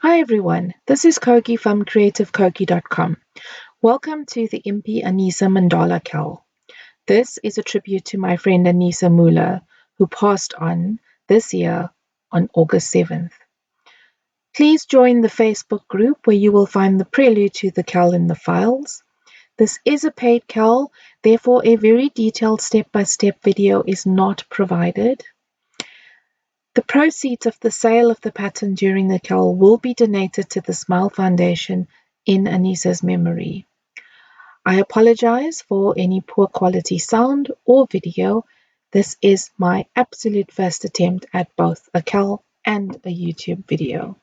Hi everyone, this is Koki from creativekoki.com. Welcome to the Impi Aneesa Mandala Cal. This is a tribute to my friend Aneesa Moola, who passed on this year on August 7th. Please join the Facebook group where you will find the prelude to the Cal in the files. This is a paid Cal, therefore a very detailed step-by-step video is not provided. The proceeds of the sale of the pattern during the Cal will be donated to the Smile Foundation in Aneesa's memory. I apologize for any poor quality sound or video. This is my absolute first attempt at both a Cal and a YouTube video.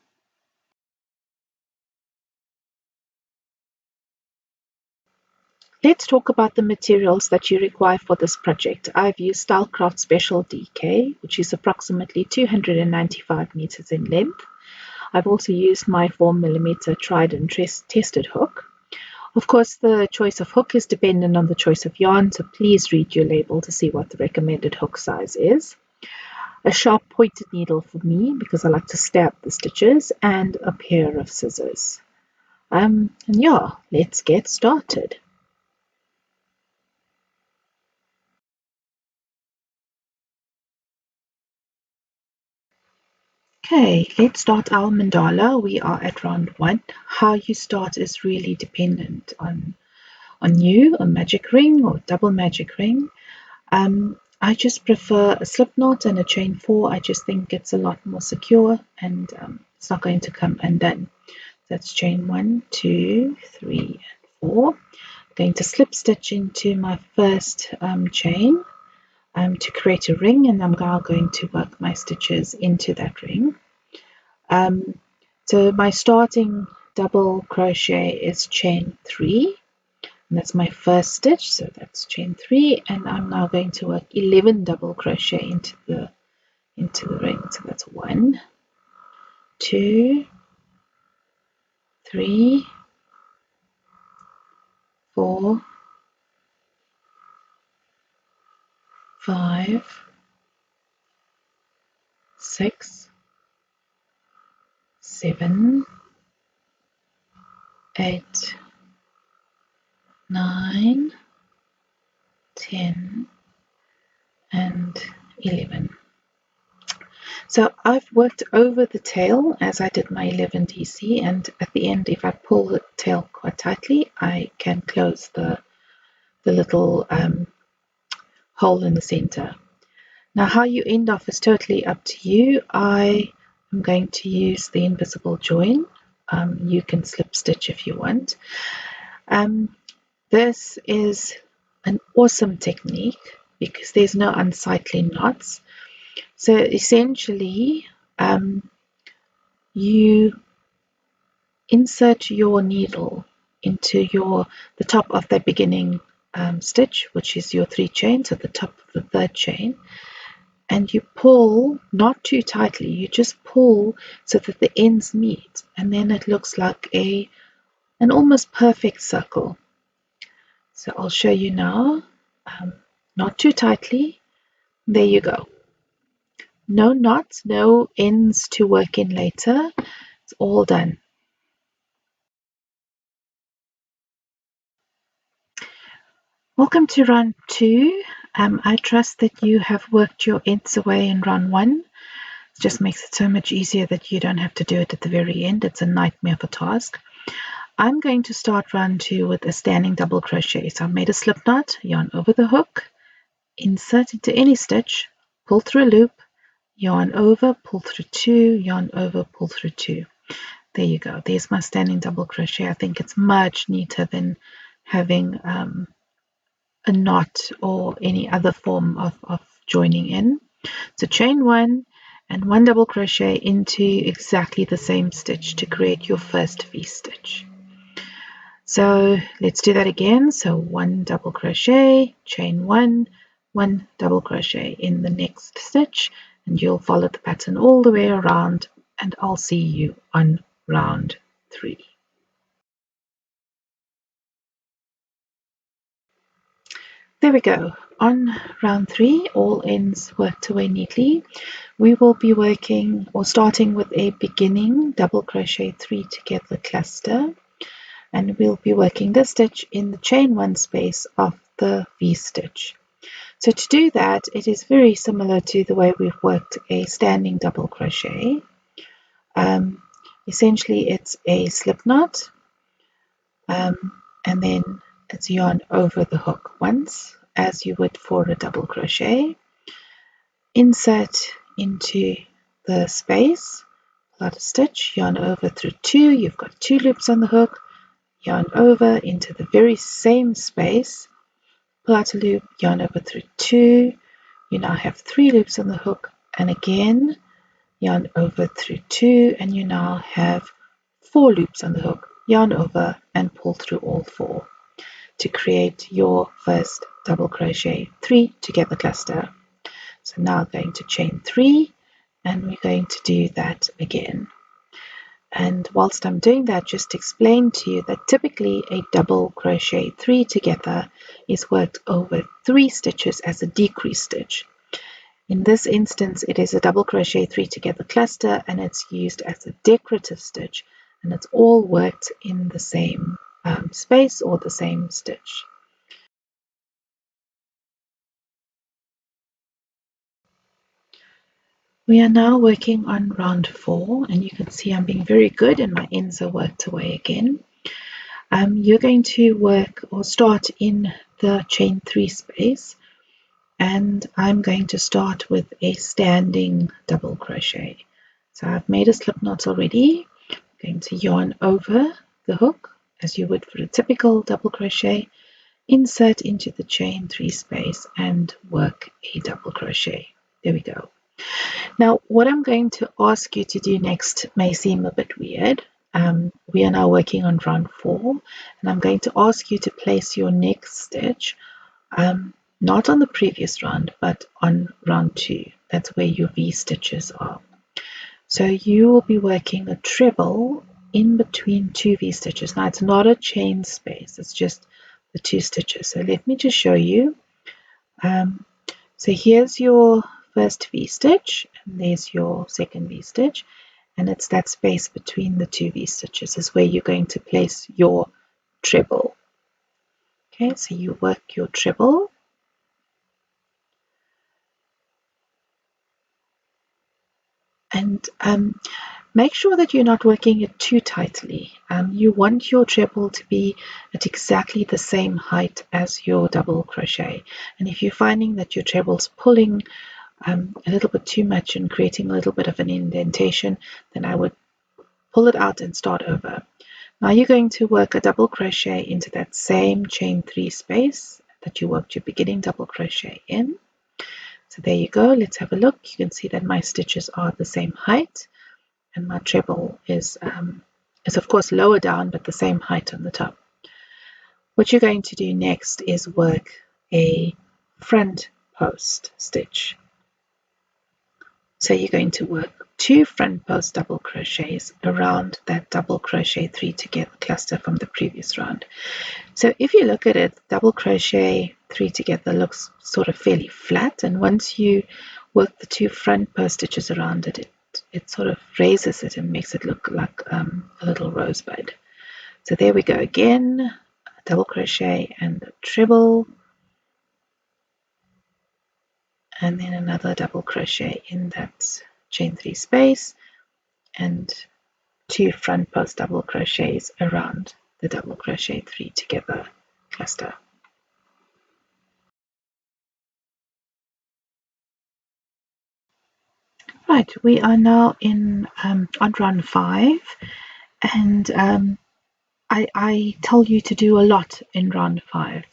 Let's talk about the materials that you require for this project. I've used Stylecraft Special DK, which is approximately 295 meters in length. I've also used my 4mm tried and tested hook. Of course, the choice of hook is dependent on the choice of yarn, so please read your label to see what the recommended hook size is. A sharp pointed needle for me because I like to stab the stitches, and a pair of scissors. And yeah, let's get started. Okay, let's start our mandala. We are at round 1. How you start is really dependent on you, a magic ring or double magic ring. I just prefer a slip knot and a chain 4. I just think it's a lot more secure and it's not going to come undone. That's chain 1, 2, 3, and 4. I'm going to slip stitch into my first chain to create a ring, and I'm now going to work my stitches into that ring. So my starting double crochet is chain 3, and that's my first stitch, so that's chain 3, and I'm now going to work 11 double crochet into the ring. So that's 1, 2, 3, 4, 5, 6, 7, 8, 9, 10, and 11. So I've worked over the tail as I did my 11 DC, and at the end, if I pull the tail quite tightly, I can close the little hole in the center. Now how you end off is totally up to you. I am going to use the invisible join. You can slip stitch if you want. This is an awesome technique because there's no unsightly knots. So essentially, you insert your needle into the top of the beginning stitch, which is your 3 chains at the top of the 3rd chain, and you pull not too tightly. You just pull so that the ends meet, and then it looks like an almost perfect circle. So I'll show you now. Not too tightly. There you go. No knots, no ends to work in later. It's all done. Welcome to round 2. I trust that you have worked your ends away in round 1. It just makes it so much easier that you don't have to do it at the very end. It's a nightmare of a task. I'm going to start round 2 with a standing double crochet. So I've made a slip knot, yarn over the hook, insert into any stitch, pull through a loop, yarn over, pull through 2, yarn over, pull through 2. There you go. There's my standing double crochet. I think it's much neater than having a knot or any other form of joining in. So chain 1 and 1 double crochet into exactly the same stitch to create your first V-stitch. So let's do that again. So 1 double crochet, chain 1, 1 double crochet in the next stitch, and you'll follow the pattern all the way around, and I'll see you on round 3. There we go. On round 3, all ends worked away neatly. We will be working or starting with a beginning double crochet 3 together cluster, and we'll be working this stitch in the chain 1 space of the V-stitch. So to do that, it is very similar to the way we've worked a standing double crochet. Essentially it's a slip knot, and then it's yarn over the hook once, as you would for a double crochet. Insert into the space, pull out a stitch, yarn over through 2, you've got 2 loops on the hook, yarn over into the very same space, pull out a loop, yarn over through 2, you now have 3 loops on the hook, and again yarn over through 2, and you now have 4 loops on the hook, yarn over and pull through all 4 to create your first double crochet 3 together cluster. So now going to chain 3, and we're going to do that again. And whilst I'm doing that, just explain to you that typically a double crochet 3 together is worked over 3 stitches as a decrease stitch. In this instance, it is a double crochet 3 together cluster, and it's used as a decorative stitch, and it's all worked in the same space or the same stitch. We are now working on round 4, and you can see I'm being very good and my ends are worked away again. You're going to work or start in the chain 3 space, and I'm going to start with a standing double crochet. So I've made a slip knot already. I'm going to yarn over the hook as you would for a typical double crochet, insert into the chain 3 space and work a double crochet. There we go. Now what I'm going to ask you to do next may seem a bit weird. We are now working on round 4, and I'm going to ask you to place your next stitch not on the previous round, but on round 2. That's where your V stitches are. So you will be working a treble in between 2 V stitches. Now it's not a chain space, it's just the 2 stitches. So let me just show you. So here's your first V stitch, and there's your second V stitch, and it's that space between the 2 V stitches is where you're going to place your treble. Okay, so you work your treble, and make sure that you're not working it too tightly. You want your treble to be at exactly the same height as your double crochet, and if you're finding that your treble's pulling a little bit too much and creating a little bit of an indentation, then I would pull it out and start over. Now you're going to work a double crochet into that same chain 3 space that you worked your beginning double crochet in. So there you go. Let's have a look. You can see that my stitches are the same height, and my treble is of course lower down but the same height on the top. What you're going to do next is work a front post stitch. So you're going to work 2 front post double crochets around that double crochet 3 together cluster from the previous round. So if you look at it, double crochet 3 together looks sort of fairly flat, and once you work the 2 front post stitches around it, it sort of raises it and makes it look like a little rosebud. So there we go again, a double crochet and a treble, and then another double crochet in that chain 3 space, and 2 front post double crochets around the double crochet 3 together cluster. Right, we are now in on round 5, and I tell you to do a lot in round 5,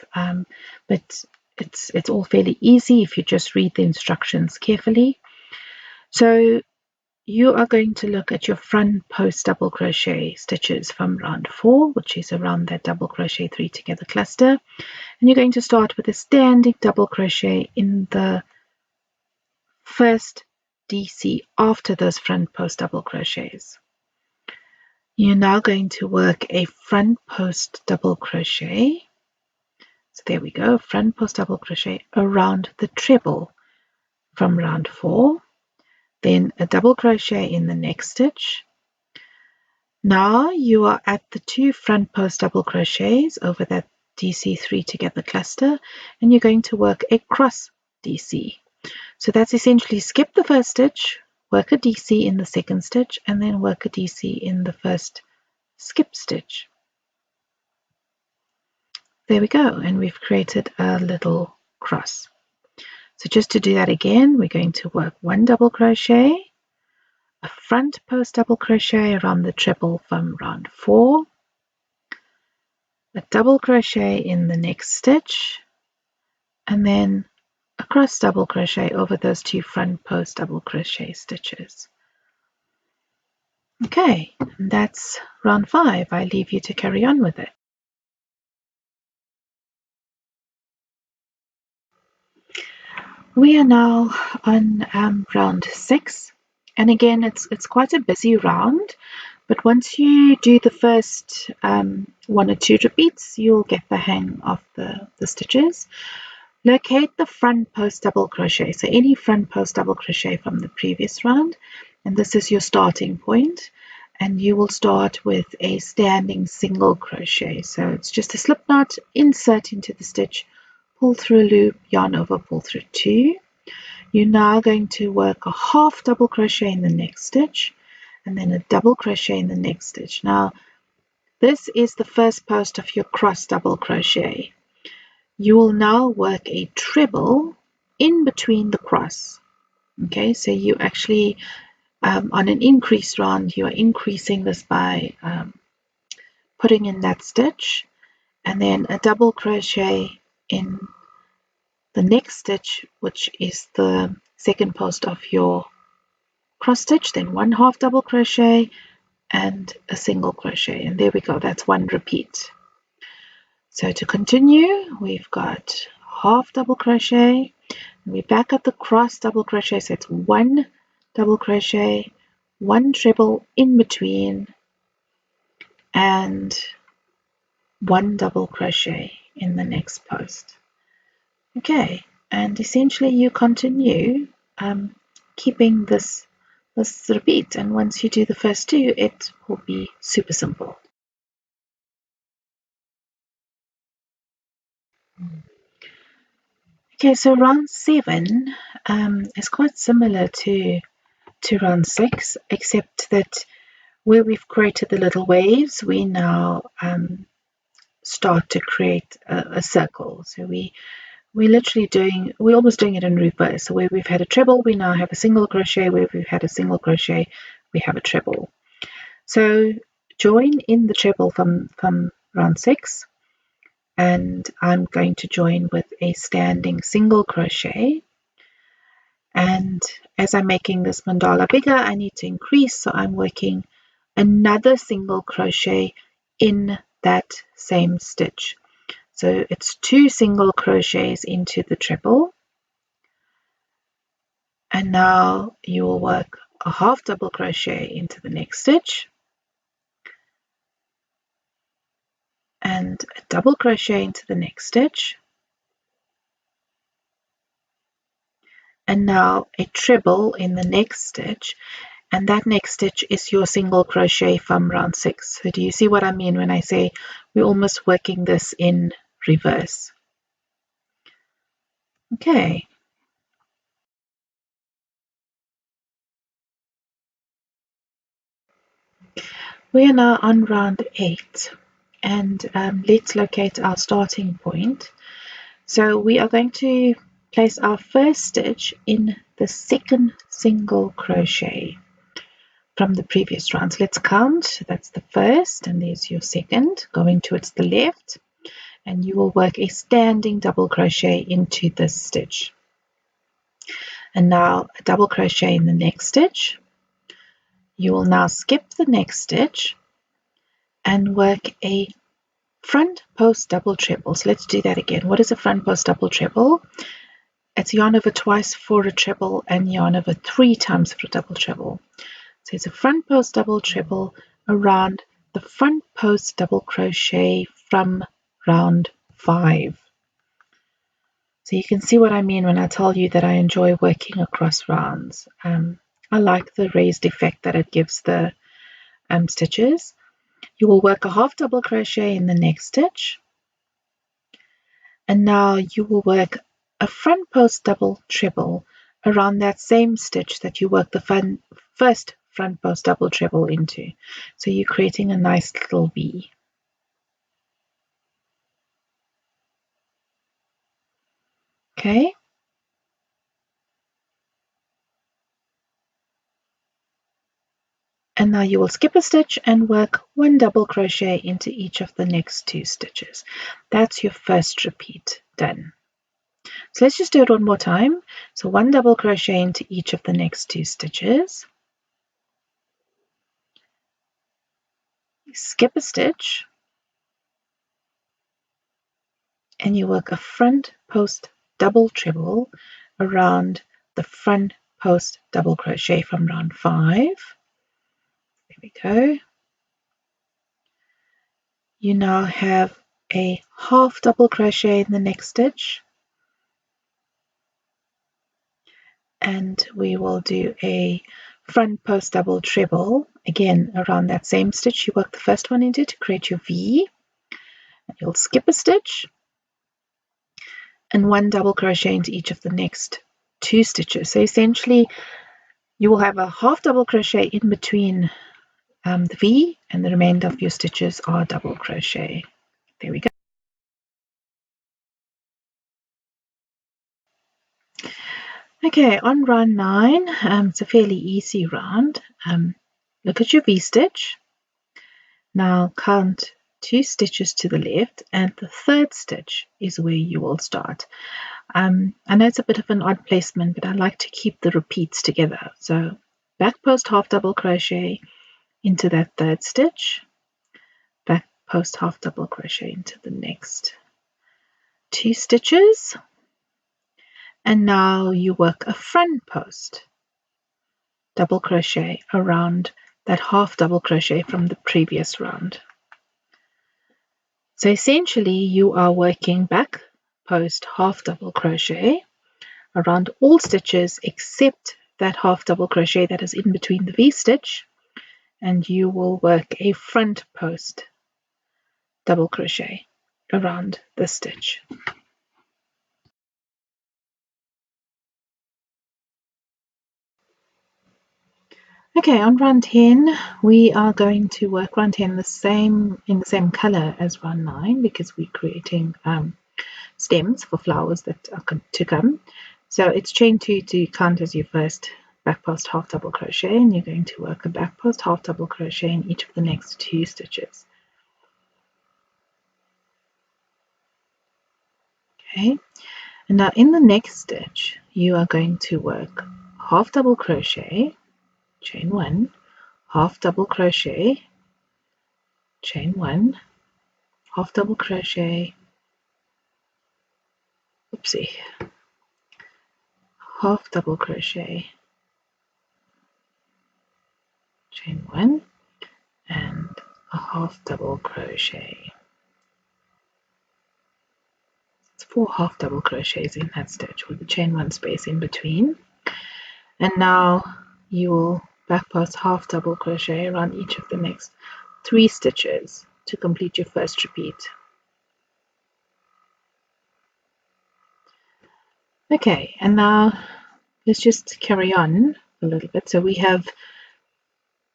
but it's all fairly easy if you just read the instructions carefully. So you are going to look at your front post double crochet stitches from round 4, which is around that double crochet 3 together cluster, and you're going to start with a standing double crochet in the first DC after those front post double crochets. You're now going to work a front post double crochet. So there we go, front post double crochet around the treble from round 4, then a double crochet in the next stitch. Now you are at the 2 front post double crochets over that DC3 together cluster, and you're going to work a cross DC. So that's essentially skip the first stitch, work a DC in the second stitch, and then work a DC in the first skip stitch. There we go, and we've created a little cross. So just to do that again, we're going to work 1 double crochet, a front post double crochet around the treble from round 4, a double crochet in the next stitch, and then a cross double crochet over those 2 front post double crochet stitches. Okay, and that's round 5. I leave you to carry on with it. We are now on round 6, and again it's quite a busy round, but once you do the first 1 or 2 repeats, you'll get the hang of the stitches. Locate the front post double crochet, so any front post double crochet from the previous round, and this is your starting point, and you will start with a standing single crochet. So it's just a slip knot, insert into the stitch, pull through a loop, yarn over, pull through 2. You're now going to work a half double crochet in the next stitch, and then a double crochet in the next stitch. Now this is the first post of your cross double crochet. You will now work a treble in between the cross. Okay, so you actually on an increased round, you are increasing this by putting in that stitch, and then a double crochet in the next stitch, which is the second post of your cross stitch, then 1 half double crochet and a single crochet, and there we go, that's 1 repeat. So to continue, we've got half double crochet, and we're back at the cross double crochet, so it's 1 double crochet, 1 treble in between, and 1 double crochet in the next post. Okay, and essentially you continue keeping this repeat, and once you do the first 2, it will be super simple. Okay, so round 7 is quite similar to round 6, except that where we've created the little waves, we now start to create a circle. So we're almost doing it in reverse. So where we've had a treble, we now have a single crochet. Where we've had a single crochet, we have a treble. So join in the treble from round 6, and I'm going to join with a standing single crochet. And as I'm making this mandala bigger, I need to increase, so I'm working another single crochet in that same stitch. So it's 2 single crochets into the treble, and now you will work a half double crochet into the next stitch, and a double crochet into the next stitch, and now a treble in the next stitch, and that next stitch is your single crochet from round 6. So do you see what I mean when I say we're almost working this in reverse? Okay. We are now on round 8, and let's locate our starting point. So we are going to place our first stitch in the second single crochet from the previous round. So let's count. That's the first, and there's your second going towards the left, and you will work a standing double crochet into this stitch, and now a double crochet in the next stitch. You will now skip the next stitch and work a front post double treble. So let's do that again. What is a front post double treble? It's yarn over twice for a treble and yarn over 3 times for a double treble. So it's a front post double treble around the front post double crochet from round 5. So you can see what I mean when I tell you that I enjoy working across rounds. I like the raised effect that it gives the stitches. You will work a half double crochet in the next stitch, and now you will work a front post double treble around that same stitch that you worked the first front post double treble into. So you're creating a nice little V. Okay. And now you will skip a stitch and work one double crochet into each of the next 2 stitches. That's your first repeat done. So let's just do it one more time. So one double crochet into each of the next 2 stitches. Skip a stitch and you work a front post double treble around the front post double crochet from round 5. There we go. You now have a half double crochet in the next stitch, and we will do a front post double treble again around that same stitch you worked the first one into to create your V. And you'll skip a stitch and one double crochet into each of the next 2 stitches. So essentially you will have a half double crochet in between the V, and the remainder of your stitches are double crochet. There we go. Okay, on round 9, it's a fairly easy round. Look at your V stitch. Now count 2 stitches to the left, and the 3rd stitch is where you will start. I know it's a bit of an odd placement, but I like to keep the repeats together. So back post half double crochet into that 3rd stitch, back post half double crochet into the next 2 stitches, and now you work a front post double crochet around that half double crochet from the previous round. So essentially you are working back post half double crochet around all stitches except that half double crochet that is in between the V stitch, and you will work a front post double crochet around the stitch. Okay, on round 10 we are going to work round 10 in the same color as round 9 because we're creating stems for flowers that are to come. So it's chain 2 to count as your first back post half double crochet, and you're going to work a back post half double crochet in each of the next 2 stitches. Okay, and now in the next stitch you are going to work half double crochet, chain 1, half double crochet, chain 1, half double crochet, oopsie, half double crochet, chain 1, and a half double crochet. It's 4 half double crochets in that stitch with the chain 1 space in between. And now you will back post half double crochet around each of the next 3 stitches to complete your first repeat. Okay, and now let's just carry on a little bit. So we have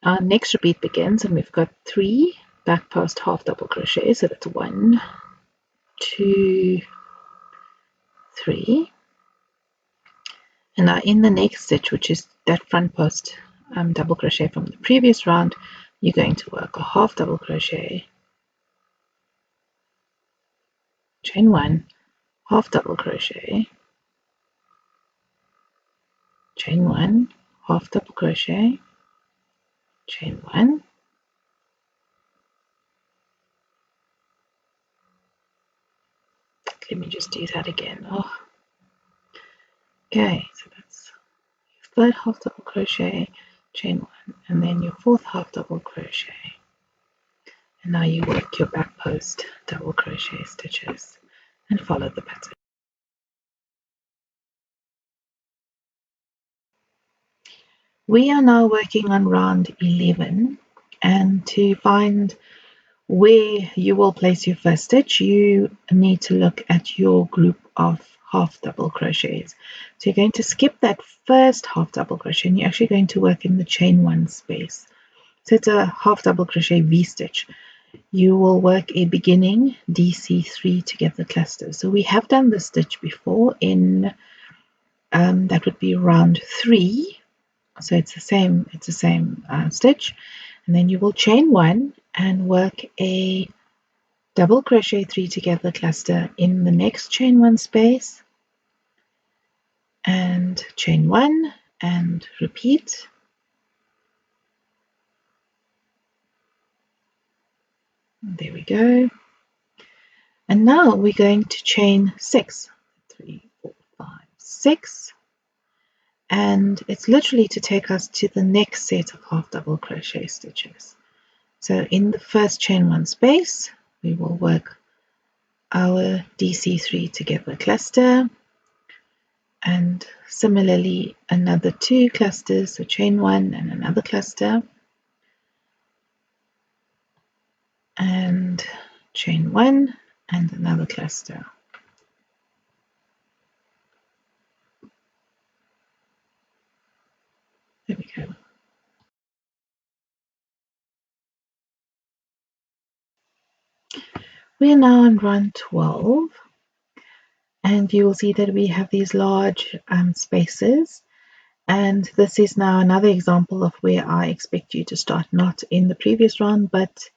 our next repeat begins, and we've got 3 back post half double crochets. So that's 1, 2, 3. And now in the next stitch, which is that front post double crochet from the previous round, you're going to work a half double crochet, chain 1, half double crochet, chain 1, half double crochet, chain 1, let me just do that again. Okay, so that's your 3rd half double crochet, chain 1, and then your 4th half double crochet, and now you work your back post double crochet stitches and follow the pattern. We are now working on round 11, and to find where you will place your first stitch, you need to look at your group of half double crochets. So you're going to skip that first half double crochet and you're actually going to work in the chain 1 space. So it's a half double crochet V stitch. You will work a beginning DC3 together cluster. So we have done this stitch before in that would be round 3. So it's the same stitch, and then you will chain 1 and work a double crochet 3 together cluster in the next chain 1 space, and chain 1 and repeat. There we go. And now we're going to chain 6, 3, 4, 5, 6, and it's literally to take us to the next set of half double crochet stitches. So in the first chain 1 space, we will work our DC3 together cluster, and similarly another 2 clusters, so chain 1 and another cluster, and chain 1 and another cluster. There we go. We are now on round 12, and you will see that we have these large spaces, and this is now another example of where I expect you to start not in the previous round but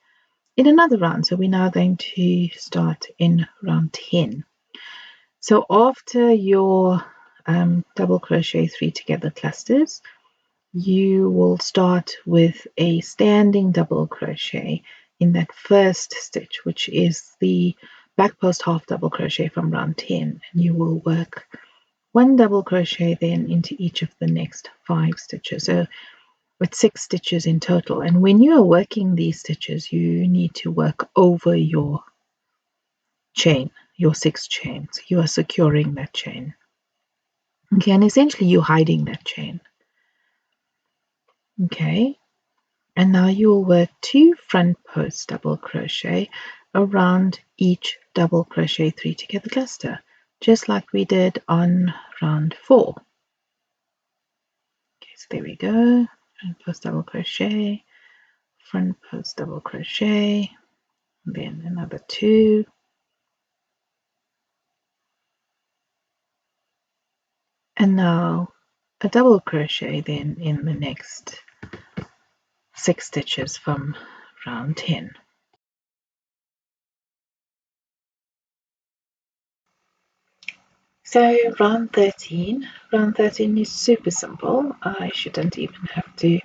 in another round. So we're now going to start in round 10. So after your double crochet 3 together clusters, you will start with a standing double crochet in that first stitch, which is the back post half double crochet from round 10, and you will work 1 double crochet then into each of the next 5 stitches. So it's 6 stitches in total, and when you are working these stitches, you need to work over your chain, your 6 chains. You are securing that chain. Okay, and essentially you're hiding that chain. Okay, and now you will work 2 front post double crochet around each double crochet 3 together cluster, just like we did on round 4. Okay, so there we go. Front post double crochet, front post double crochet, then another 2, and now a double crochet then in the next 6 stitches from round 10. So round 13 is super simple. I shouldn't even have to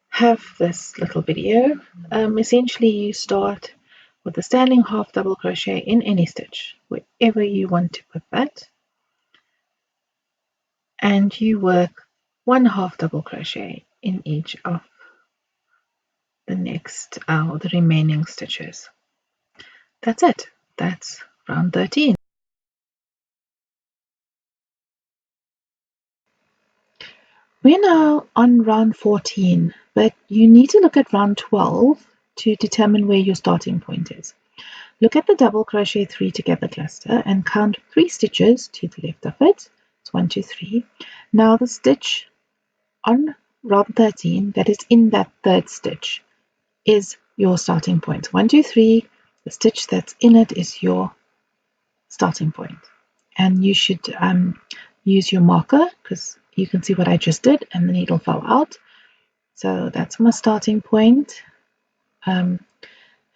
have this little video. Essentially you start with a standing half double crochet in any stitch, wherever you want to put that, and you work 1 half double crochet in each of the next the remaining stitches. That's it. That's round 13. We're now on round 14, but you need to look at round 12 to determine where your starting point is. Look at the double crochet 3 together cluster and count 3 stitches to the left of it. It's 1, 2, 3. Now the stitch on round 13 that is in that third stitch is your starting point. 1, 2, 3. The stitch that's in it is your starting point, and you should use your marker because you can see what I just did and the needle fell out. So that's my starting point, and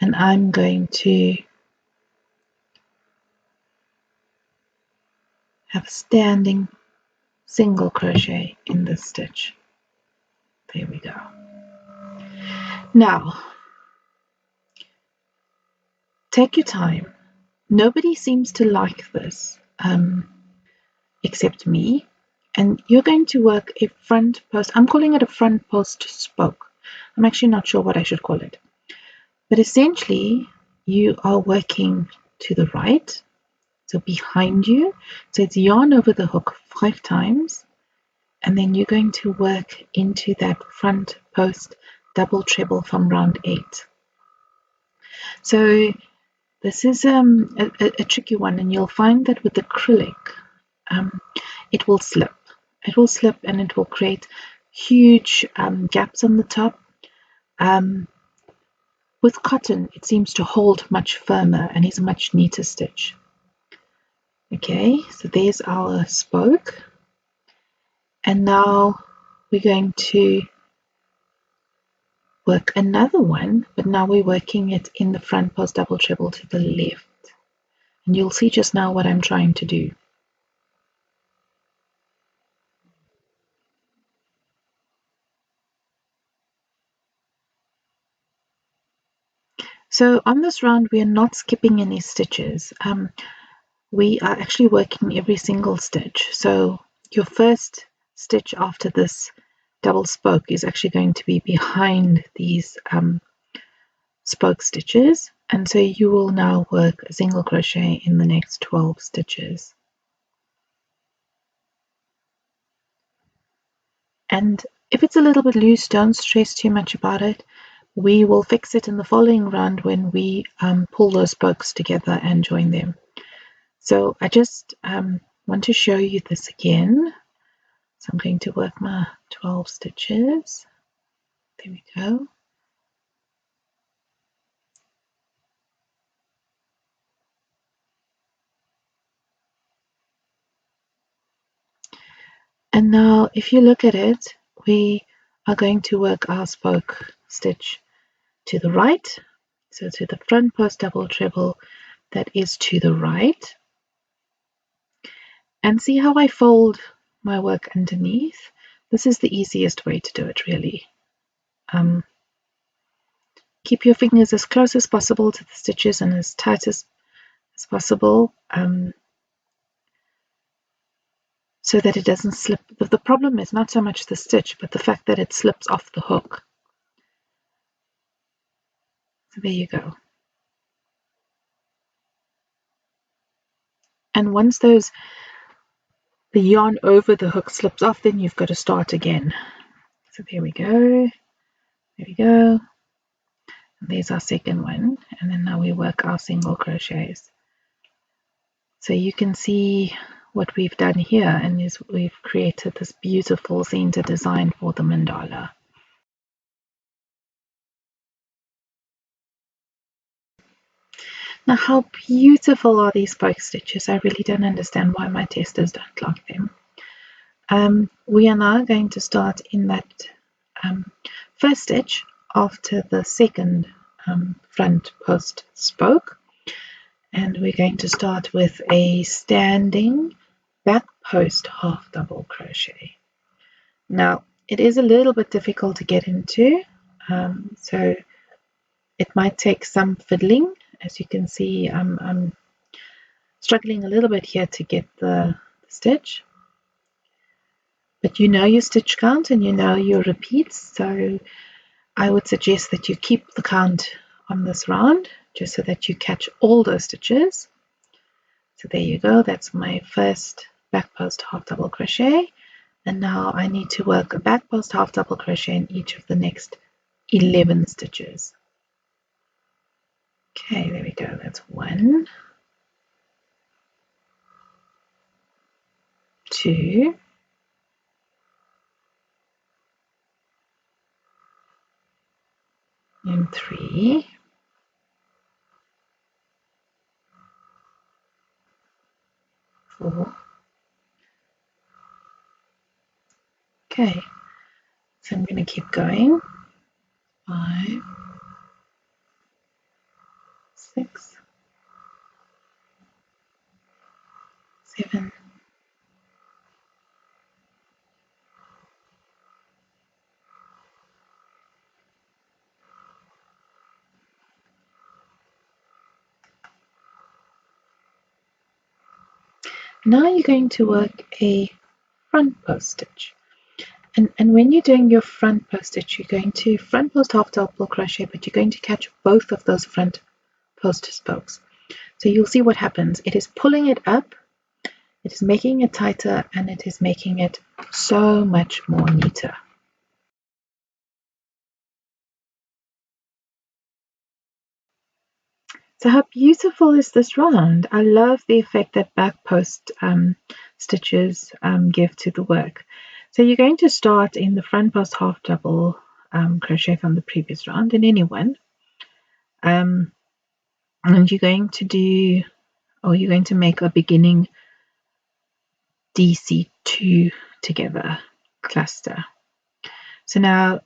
I'm going to have standing single crochet in this stitch. There we go. Now take your time. Nobody seems to like this except me, and you're going to work a front post. I'm calling it a front post spoke. I'm actually not sure what I should call it, but essentially you are working to the right, so behind you. So it's yarn over the hook 5 times, and then you're going to work into that front post double treble from round 8. So this is a tricky one, and you'll find that with acrylic it will slip. It will slip and it will create huge gaps on the top. With cotton, it seems to hold much firmer and is a much neater stitch. Okay, so there's our spoke. And now we're going to work another one, but now we're working it in the front post double treble to the left. And you'll see just now what I'm trying to do. So on this round, we are not skipping any stitches. We are actually working every single stitch. So your first stitch after this double spoke is actually going to be behind these spoke stitches, and so you will now work a single crochet in the next 12 stitches. And if it's a little bit loose, don't stress too much about it. We will fix it in the following round when we pull those spokes together and join them. So I just want to show you this again. So I'm going to work my 12 stitches. There we go. And now if you look at it, we are going to work our spoke stitch to the right. So to the front post double treble that is to the right. And see how I fold my work underneath? This is the easiest way to do it, really. Keep your fingers as close as possible to the stitches and as tight as possible, so that it doesn't slip. The problem is not so much the stitch, but the fact that it slips off the hook. So there you go. And once the yarn over the hook slips off, then you've got to start again. So there we go. There we go. And there's our second one. And then now we work our single crochets. So you can see what we've done here, and is we've created this beautiful center design for the mandala. Now, how beautiful are these spoke stitches? I really don't understand why my testers don't like them. We are now going to start in that first stitch after the second front post spoke, and we're going to start with a standing back post half double crochet. Now, it is a little bit difficult to get into, so it might take some fiddling. As you can see, I'm struggling a little bit here to get the stitch, but you know your stitch count and you know your repeats, so I would suggest that you keep the count on this round just so that you catch all those stitches. So there you go, that's my first back post half double crochet, and now I need to work a back post half double crochet in each of the next 11 stitches. Okay, there we go, that's 1, 2, and 3, 4. Okay, so I'm going to keep going. 5, 6, 7, 8. Now you're going to work a front post stitch. And when you're doing your front post stitch, you're going to front post half double crochet, but you're going to catch both of those front post spokes. So you'll see what happens. It is pulling it up, It is making it tighter and it is making it so much more neater. So how beautiful is this round? I love the effect that back post stitches give to the work. So you're going to start in the front post half double crochet from the previous round in any one. And you're going to make a beginning DC2 together cluster. So now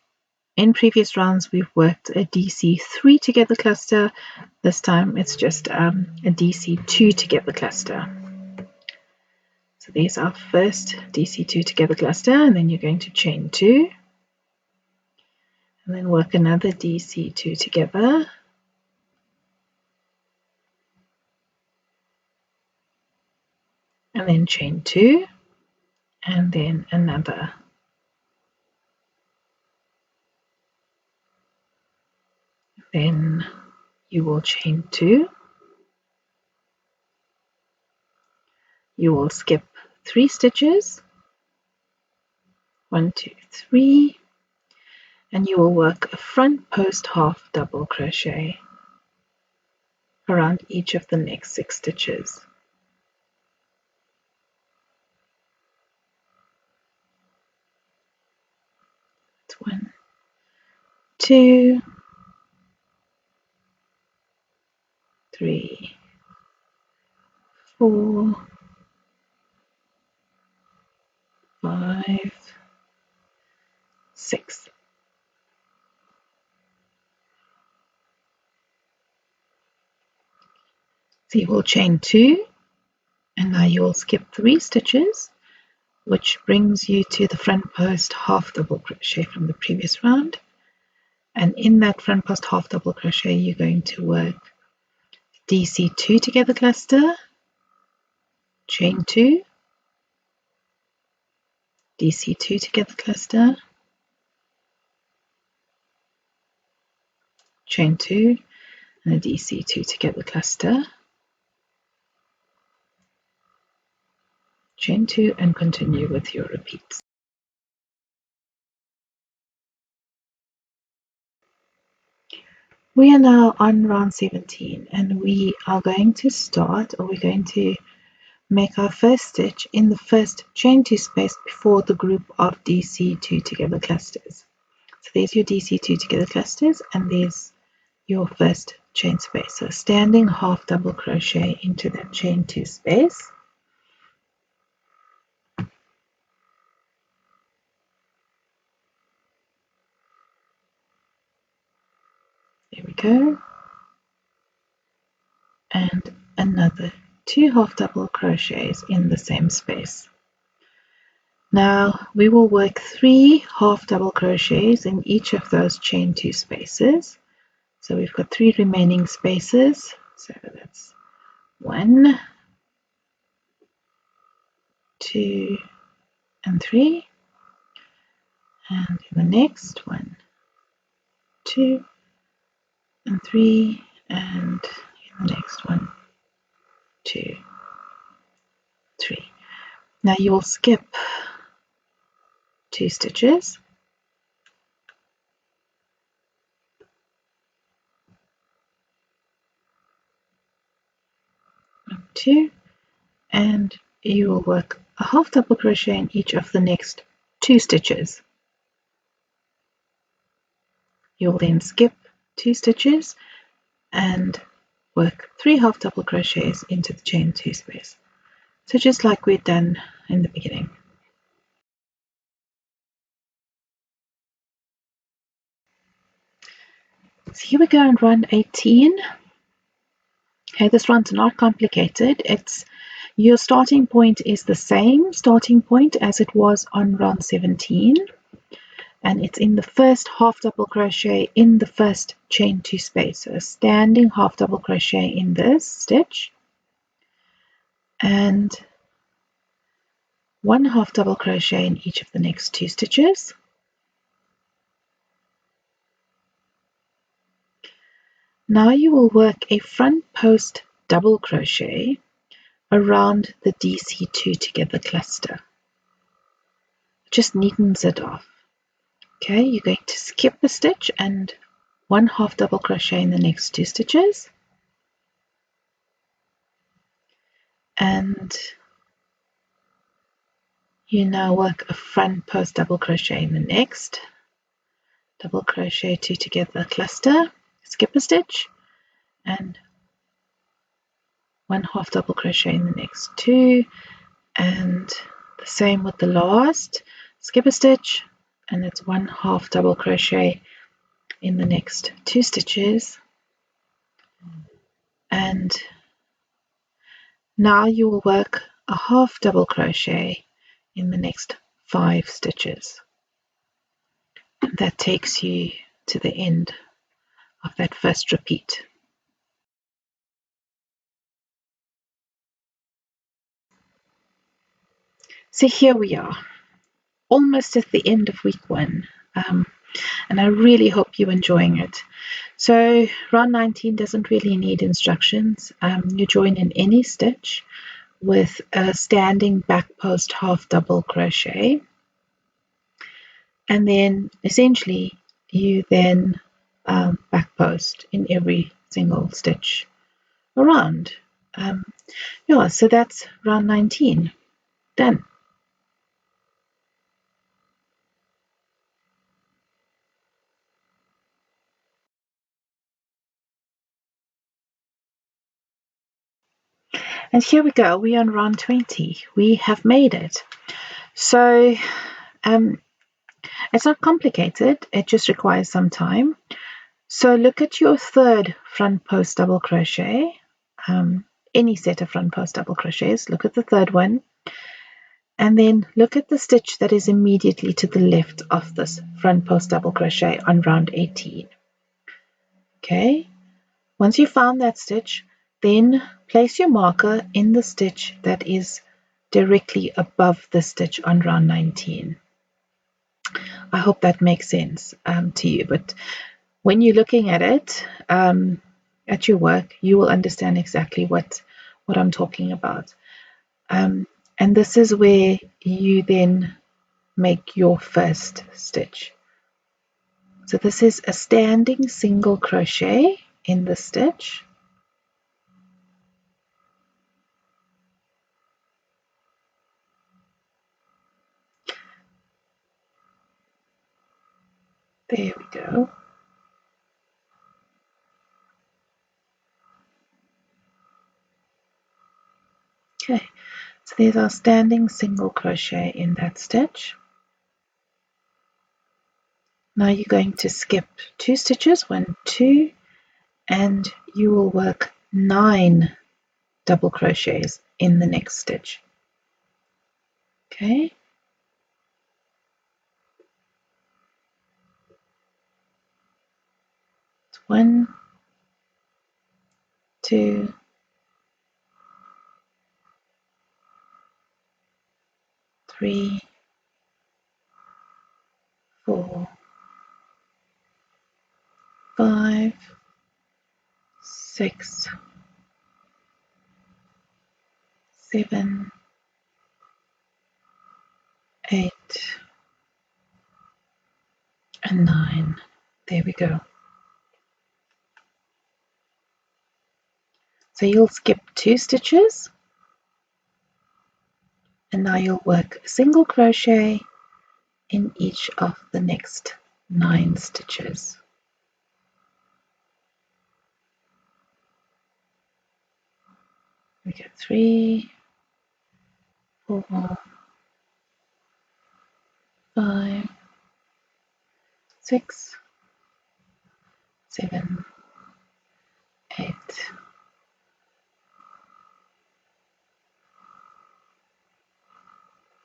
in previous rounds we've worked a DC3 together cluster. This time it's just a DC2 together cluster. So there's our first DC2 together cluster, and then you're going to chain 2 and then work another DC2 together, and then chain 2 and then another. Then you will chain 2, you will skip 3 stitches, 1, 2, 3, and you will work a front post half double crochet around each of the next 6 stitches. That's 1, 2, 3, 4, 5, 6. So you will chain 2, and now you will skip 3 stitches, which brings you to the front post half double crochet from the previous round. And in that front post half double crochet, you're going to work DC2 together cluster, chain 2, DC2 together cluster, chain 2, and a DC2 together cluster, chain 2, and continue with your repeats. We are now on round 17, and we are going to start, or we're going to make our first stitch in the first chain 2 space before the group of DC2 together clusters. So there's your DC2 together clusters, and there's your first chain space. So standing half double crochet into that chain 2 space. There we go. And another 2 half double crochets in the same space. Now we will work 3 half double crochets in each of those chain 2 spaces. So we've got 3 remaining spaces. So that's 1, 2, and 3. And in the next 1, 2, and 3, and in the next 1, 2, 3. Now you will skip 2 stitches, 1, 2, and you will work a half double crochet in each of the next 2 stitches. You will then skip 2 stitches and work 3 half double crochets into the chain 2 space. So just like we'd done in the beginning. So here we go on round 18. Okay, this run's not complicated. Your starting point is the same starting point as it was on round 17, and it's in the first half double crochet in the first chain 2 space. So standing half double crochet in this stitch, and 1 half double crochet in each of the next 2 stitches. Now you will work a front post double crochet around the DC2 together cluster. Just neatens it off. Okay, you're going to skip a stitch and 1/2 double crochet in the next 2 stitches, and you now work a front post double crochet in the next, double crochet 2 together cluster, skip a stitch, and 1/2 double crochet in the next 2, and the same with the last, skip a stitch, and it's 1/2 double crochet in the next 2 stitches, and now you will work a 1/2 double crochet in the next 5 stitches. And that takes you to the end of that first repeat. So here we are, almost at the end of week 1, and I really hope you're enjoying it. So round 19 doesn't really need instructions. You join in any stitch with a standing back post 1/2 double crochet, and then essentially you then back post in every single stitch around. Yeah, so that's round 19 done. And here we go, we're on round 20. We have made it. So it's not complicated, it just requires some time. So look at your third front post double crochet, any set of front post double crochets, look at the third one, and then look at the stitch that is immediately to the left of this front post double crochet on round 18. Okay, once you found that stitch, then place your marker in the stitch that is directly above the stitch on round 19. I hope that makes sense to you, but when you're looking at it at your work, you will understand exactly what I'm talking about. And this is where you then make your first stitch. So this is a standing single crochet in the stitch. There we go. Okay, so there's our standing single crochet in that stitch. Now you're going to skip 2 stitches, 1, 2, and you will work 9 double crochets in the next stitch. Okay, it's 1, 2, 3, 4, 5, 6, 7, 8, and 9. There we go. So you'll skip 2 stitches, and now you'll work a single crochet in each of the next 9 stitches. We get 3, 4, 5, 6, 7, 8,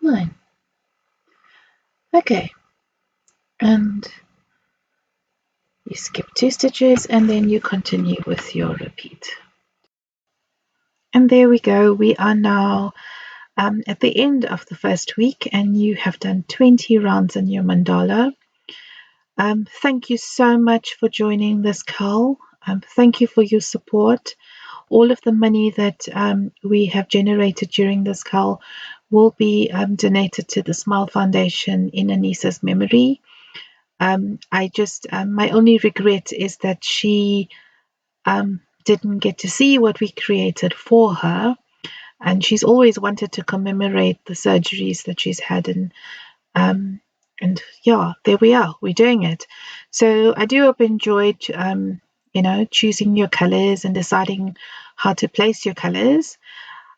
9. Okay, and you skip 2 stitches and then you continue with your repeat. And there we go, we are now at the end of the first week, and you have done 20 rounds in your mandala. Thank you so much for joining this call. Thank you for your support. all of the money that we have generated during this cull will be donated to the Smile Foundation in Aneesa's memory. My only regret is that she didn't get to see what we created for her, and she's always wanted to commemorate the surgeries that she's had, and yeah, there we are, we're doing it. So I do hope you enjoyed choosing your colors and deciding how to place your colors.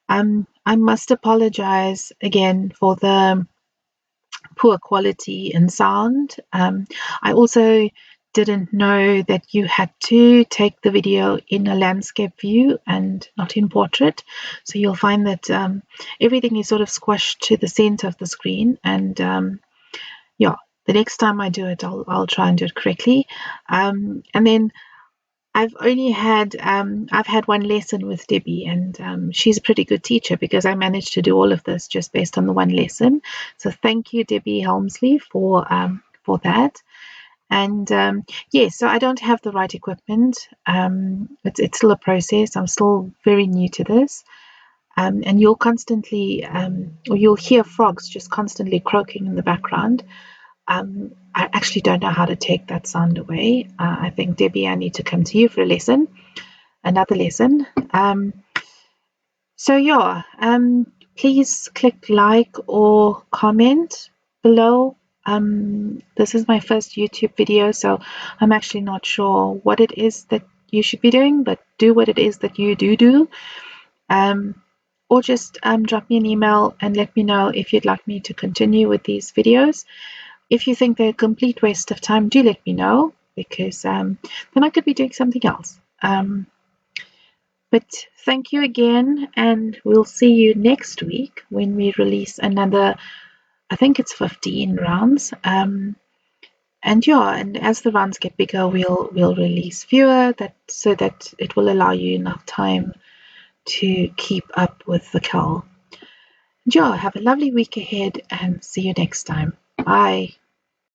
I must apologize again for the poor quality in sound. I also didn't know that you had to take the video in a landscape view and not in portrait. So you'll find that everything is sort of squashed to the center of the screen. And yeah, the next time I do it, I'll try and do it correctly. And then I've had one lesson with Debbie, and she's a pretty good teacher because I managed to do all of this just based on the one lesson. So thank you, Debbie Helmsley, for that. And yes, so I don't have the right equipment. It's still a process. I'm still very new to this. And you'll constantly, or you'll hear frogs just constantly croaking in the background. I actually don't know how to take that sound away. I think, Debbie, I need to come to you for another lesson. So yeah, please click like or comment below. This is my first YouTube video, so I'm actually not sure what it is that you should be doing, but do what it is that you do. Or just drop me an email and let me know if you'd like me to continue with these videos. If you think they're a complete waste of time, do let me know, because then I could be doing something else. But thank you again, and we'll see you next week when we release another, I think it's 15 rounds. And as the rounds get bigger, we'll release fewer, so that it will allow you enough time to keep up with the cull. And have a lovely week ahead, and see you next time. Bye.